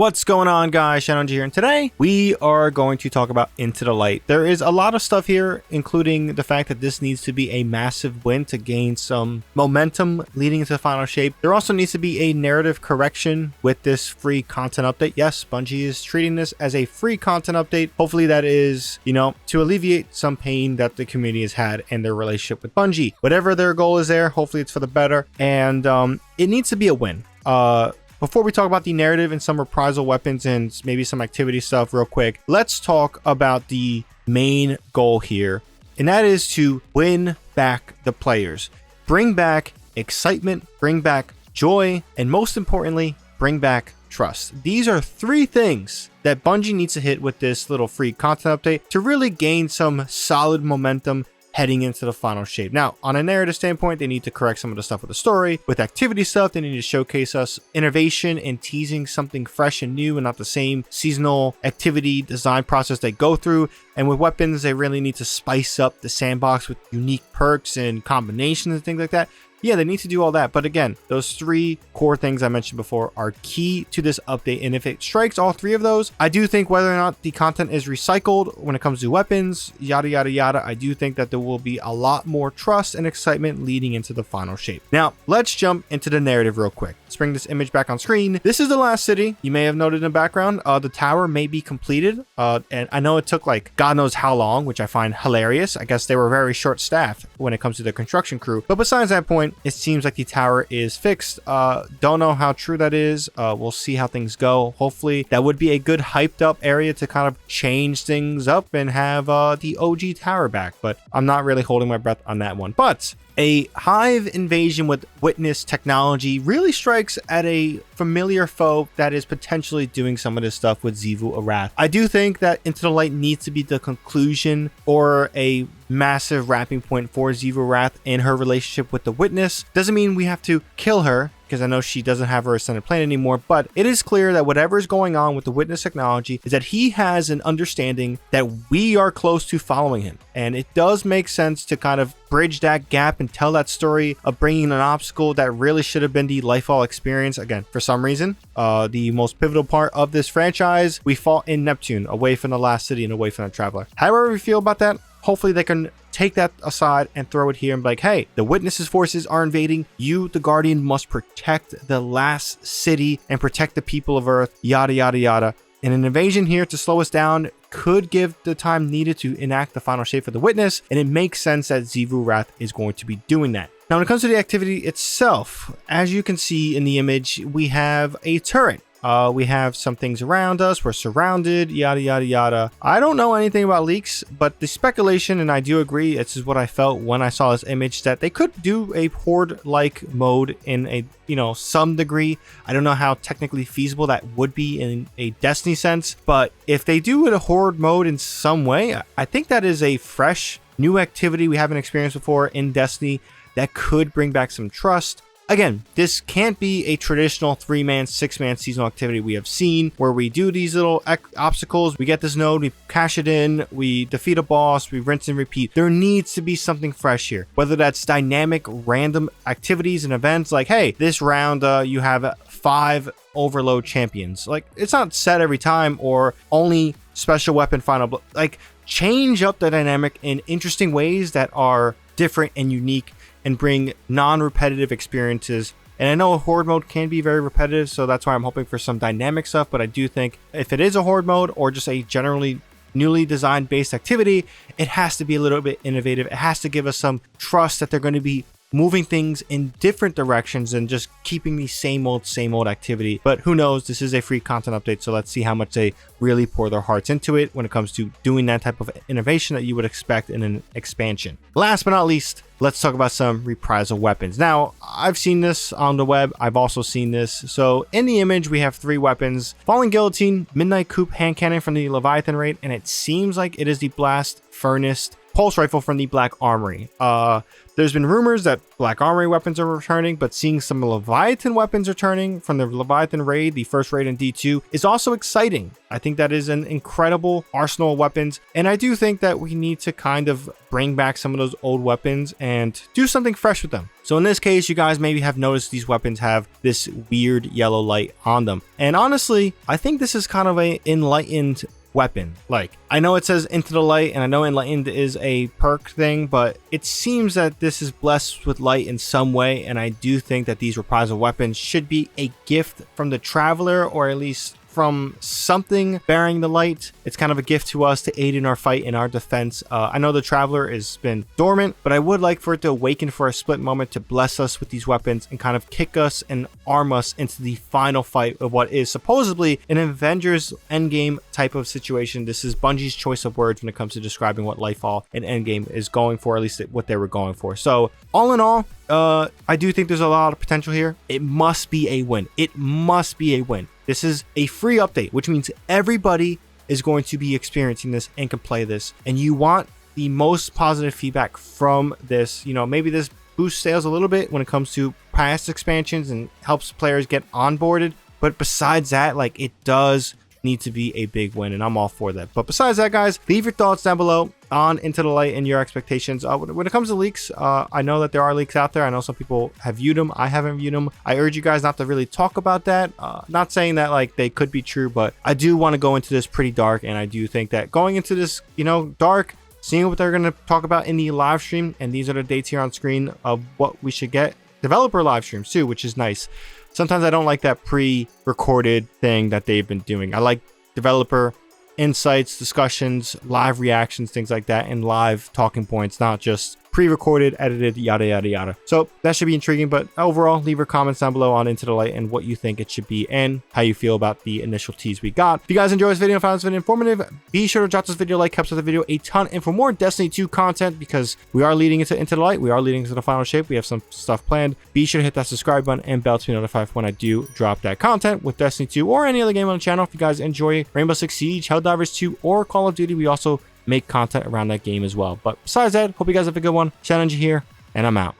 What's going on, guys? ShadowNinja here, and today we are going to talk about Into the Light. There is a lot of stuff here, including the fact that this needs to be a massive win to gain some momentum leading into the final shape. There also needs to be a narrative correction with this free content update. Yes, Bungie is treating this as a free content update. Hopefully that is, to alleviate some pain that the community has had in their relationship with Bungie. Whatever their goal is there, hopefully it's for the better, and it needs to be a win. Before we talk about the narrative and some reprisal weapons and maybe some activity stuff real quick, let's talk about the main goal here, and that is to win back the players. Bring back excitement, bring back joy, and most importantly, bring back trust. These are three things that Bungie needs to hit with this little free content update to really gain some solid momentum heading into the final shape. Now, on a narrative standpoint, they need to correct some of the stuff with the story. With activity stuff, they need to showcase us innovation and teasing something fresh and new and not the same seasonal activity design process they go through. And with weapons, they really need to spice up the sandbox with unique perks and combinations and things like that. Yeah, they need to do all that. But again, those three core things I mentioned before are key to this update. And if it strikes all three of those, I do think whether or not the content is recycled when it comes to weapons, yada, yada, yada, I do think that there will be a lot more trust and excitement leading into the final shape. Now, let's jump into the narrative real quick. Let's bring this image back on screen. This is the last city. You may have noted in the background, the tower may be completed. And I know it took like God knows how long, which I find hilarious. I guess they were very short staffed when it comes to the construction crew. But besides that point, it seems like the tower is fixed. Don't know how true that is. We'll see how things go. Hopefully that would be a good hyped up area to kind of change things up and have the OG tower back, but I'm not really holding my breath on that one. But a hive invasion with witness technology really strikes at a familiar foe that is potentially doing some of this stuff with Xivu Arath. I do think that Into the Light needs to be the conclusion or a massive wrapping point for Xivu Arath in her relationship with the witness. Doesn't mean we have to kill her, because I know she doesn't have her ascended plane anymore, but it is clear that whatever is going on with the witness technology is that he has an understanding that we are close to following him. And it does make sense to kind of bridge that gap and tell that story of bringing an obstacle that really should have been the Lightfall experience. Again, for some reason, the most pivotal part of this franchise, we fought in Neptune, away from the last city and away from the Traveler. However we feel about that, hopefully they can take that aside and throw it here and be like, hey, the witnesses forces are invading. You, the Guardian, must protect the last city and protect the people of Earth, yada, yada, yada. And an invasion here to slow us down could give the time needed to enact the final shape for the witness, and it makes sense that Xivu Arath is going to be doing that. Now, when it comes to the activity itself, as you can see in the image, we have a turret. We have some things around us. We're surrounded, yada, yada, yada. I don't know anything about leaks, but the speculation, and I do agree, this is what I felt when I saw this image, that they could do a horde-like mode in a, some degree. I don't know how technically feasible that would be in a Destiny sense, but if they do it a horde mode in some way, I think that is a fresh, new activity we haven't experienced before in Destiny that could bring back some trust. Again, this can't be a traditional 3-man, 6-man seasonal activity we have seen where we do these little obstacles, we get this node, we cash it in, we defeat a boss, we rinse and repeat. There needs to be something fresh here, whether that's dynamic, random activities and events like, hey, this round you have 5 overload champions. Like, it's not set every time, or only special weapon final, like, change up the dynamic in interesting ways that are different and unique and bring non-repetitive experiences. And I know a horde mode can be very repetitive, so that's why I'm hoping for some dynamic stuff. But I do think if it is a horde mode or just a generally newly designed based activity, it has to be a little bit innovative. It has to give us some trust that they're going to be moving things in different directions and just keeping the same old activity. But who knows? This is a free content update, so let's see how much they really pour their hearts into it when it comes to doing that type of innovation that you would expect in an expansion. Last but not least, let's talk about some reprisal weapons. Now, I've seen this on the web. I've also seen this. So in the image, we have 3 weapons: Falling Guillotine, Midnight Coup hand cannon from the Leviathan raid, and it seems like it is the Blast Furnace pulse rifle from the Black Armory. There's been rumors that Black Armory weapons are returning, but seeing some Leviathan weapons returning from the Leviathan raid, the first raid in D2, is also exciting. I think that is an incredible arsenal of weapons, and I do think that we need to kind of bring back some of those old weapons and do something fresh with them. So in this case, you guys maybe have noticed these weapons have this weird yellow light on them. And honestly, I think this is kind of a enlightened weapon. Like, I know it says Into the Light, and I know Enlightened is a perk thing, but it seems that this is blessed with light in some way, and I do think that these reprisal weapons should be a gift from the Traveler, or at least from something bearing the light. It's kind of a gift to us to aid in our fight, in our defense. I know the Traveler has been dormant, but I would like for it to awaken for a split moment to bless us with these weapons and kind of kick us and arm us into the final fight of what is supposedly an Avengers Endgame type of situation. This is Bungie's choice of words when it comes to describing what Nightfall and Endgame is going for, at least what they were going for. So all in all, I do think there's a lot of potential here. It must be a win. It must be a win. This is a free update, which means everybody is going to be experiencing this and can play this. And you want the most positive feedback from this. You know, maybe this boosts sales a little bit when it comes to past expansions and helps players get onboarded. But besides that, like, it does need to be a big win, and I'm all for that. But besides that, guys, leave your thoughts down below on Into the Light and your expectations. When it comes to leaks, I know that there are leaks out there. I know some people have viewed them. I haven't viewed them. I urge you guys not to really talk about that. Not saying that like they could be true, but I do want to go into this pretty dark, and I do think that going into this, you know, dark, seeing what they're going to talk about in the live stream, and these are the dates here on screen of what we should get. Developer live streams too, which is nice. Sometimes I don't like that pre-recorded thing that they've been doing. I like developer insights, discussions, live reactions, things like that, and live talking points, not just pre-recorded, edited, yada yada yada. So that should be intriguing. But overall, leave your comments down below on Into the Light and what you think it should be and how you feel about the initial tease we got. If you guys enjoyed this video and found this video informative, be sure to drop this video a like. Helps with the video a ton. And for more Destiny 2 content, because we are leading into the Light, we are leading into the final shape, we have some stuff planned, be sure to hit that subscribe button and bell to be notified when I do drop that content with Destiny 2 or any other game on the channel. If you guys enjoy Rainbow Six Siege, Helldivers 2, or Call of Duty, we also make content around that game as well. But besides that, hope you guys have a good one. ShadowNinja here, and I'm out.